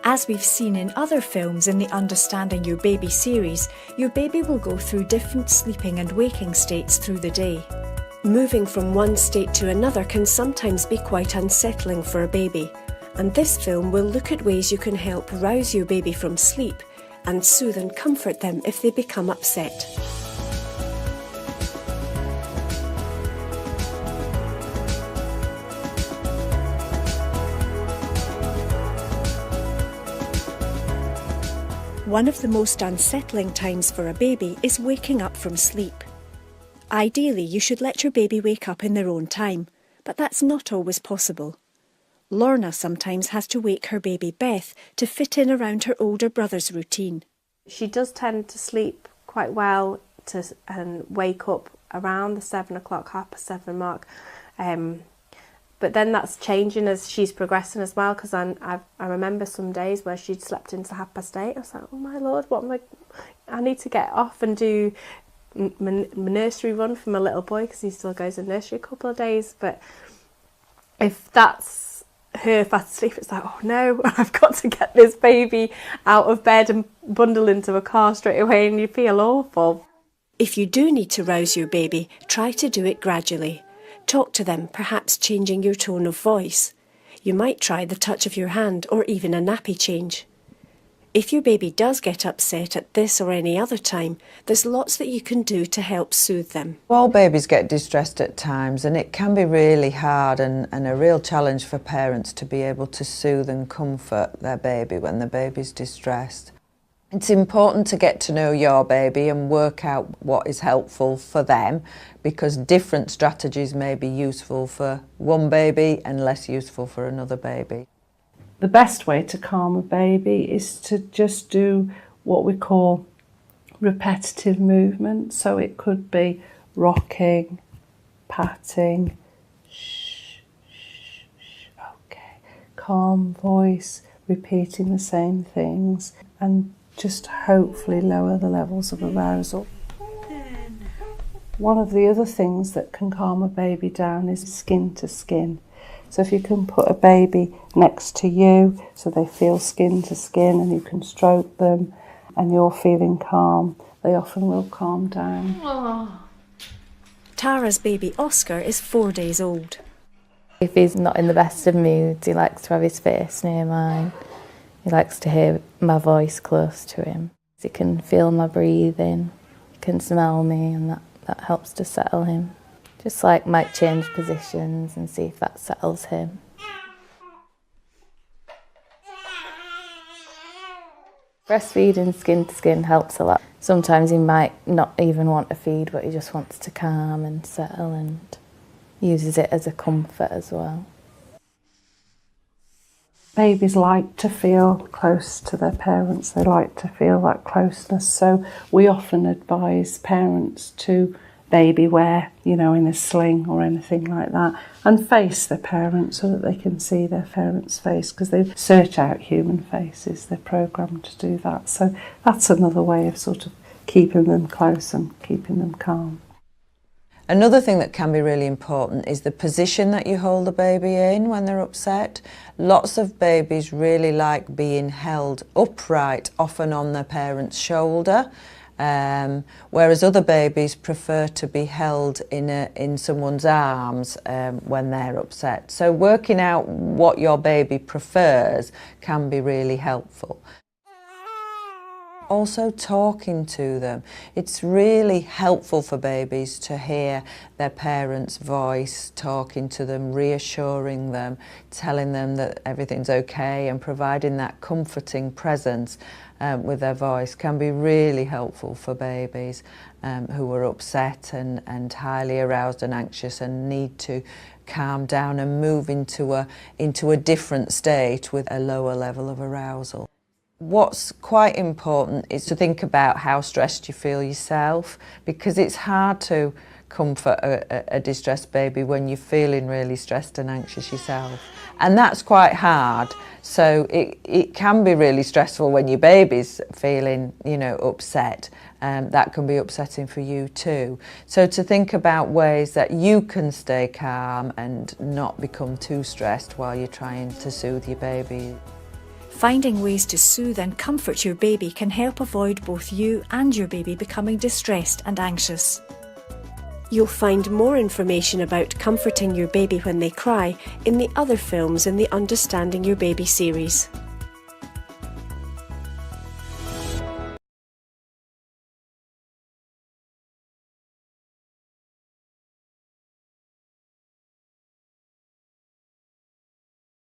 As we've seen in other films in the Understanding Your Baby series, your baby will go through different sleeping and waking states through the day. Moving from one state to another can sometimes be quite unsettling for a baby, and this film will look at ways you can help rouse your baby from sleep and soothe and comfort them if they become upset. One of the most unsettling times for a baby is waking up from sleep. Ideally, you should let your baby wake up in their own time, but that's not always possible. Lorna sometimes has to wake her baby Beth to fit in around her older brother's routine. She does tend to sleep quite well and wake up around the 7 o'clock, 7:30 mark. But then that's changing as she's progressing as well, because I remember some days where she'd slept into 8:30. I was like, oh my Lord, I need to get off and do my nursery run for my little boy, because he still goes in nursery a couple of days. But if that's her fast sleep, it's like, oh no, I've got to get this baby out of bed and bundle into a car straight away, and you feel awful. If you do need to rouse your baby, try to do it gradually. Talk to them, perhaps changing your tone of voice. You might try the touch of your hand or even a nappy change. If your baby does get upset at this or any other time, there's lots that you can do to help soothe them. All babies get distressed at times, and it can be really hard and a real challenge for parents to be able to soothe and comfort their baby when the baby's distressed. It's important to get to know your baby and work out what is helpful for them, because different strategies may be useful for one baby and less useful for another baby. The best way to calm a baby is to just do what we call repetitive movement. So it could be rocking, patting, shh, shh, shh, okay, calm voice, repeating the same things, and just hopefully lower the levels of arousal. One of the other things that can calm a baby down is skin to skin. So if you can put a baby next to you so they feel skin to skin and you can stroke them and you're feeling calm, they often will calm down. Aww. Tara's baby Oscar is 4 days old. If he's not in the best of moods, he likes to have his face near mine. He likes to hear my voice close to him. He can feel my breathing, he can smell me, and that helps to settle him. Just might change positions and see if that settles him. Breastfeeding skin to skin helps a lot. Sometimes he might not even want to feed, but he just wants to calm and settle, and uses it as a comfort as well. Babies like to feel close to their parents, they like to feel that closeness, so we often advise parents to baby wear, in a sling or anything like that, and face their parents so that they can see their parents' face, because they search out human faces, they're programmed to do that. So that's another way of sort of keeping them close and keeping them calm. Another thing that can be really important is the position that you hold the baby in when they're upset. Lots of babies really like being held upright, often on their parent's shoulder, whereas other babies prefer to be held in someone's arms when they're upset. So working out what your baby prefers can be really helpful. Also talking to them. It's really helpful for babies to hear their parents' voice talking to them, reassuring them, telling them that everything's okay, and providing that comforting presence with their voice can be really helpful for babies who are upset and highly aroused and anxious and need to calm down and move into a different state with a lower level of arousal. What's quite important is to think about how stressed you feel yourself, because it's hard to comfort a distressed baby when you're feeling really stressed and anxious yourself. And that's quite hard. So it can be really stressful when your baby's feeling, upset. That can be upsetting for you too. So to think about ways that you can stay calm and not become too stressed while you're trying to soothe your baby. Finding ways to soothe and comfort your baby can help avoid both you and your baby becoming distressed and anxious. You'll find more information about comforting your baby when they cry in the other films in the Understanding Your Baby series.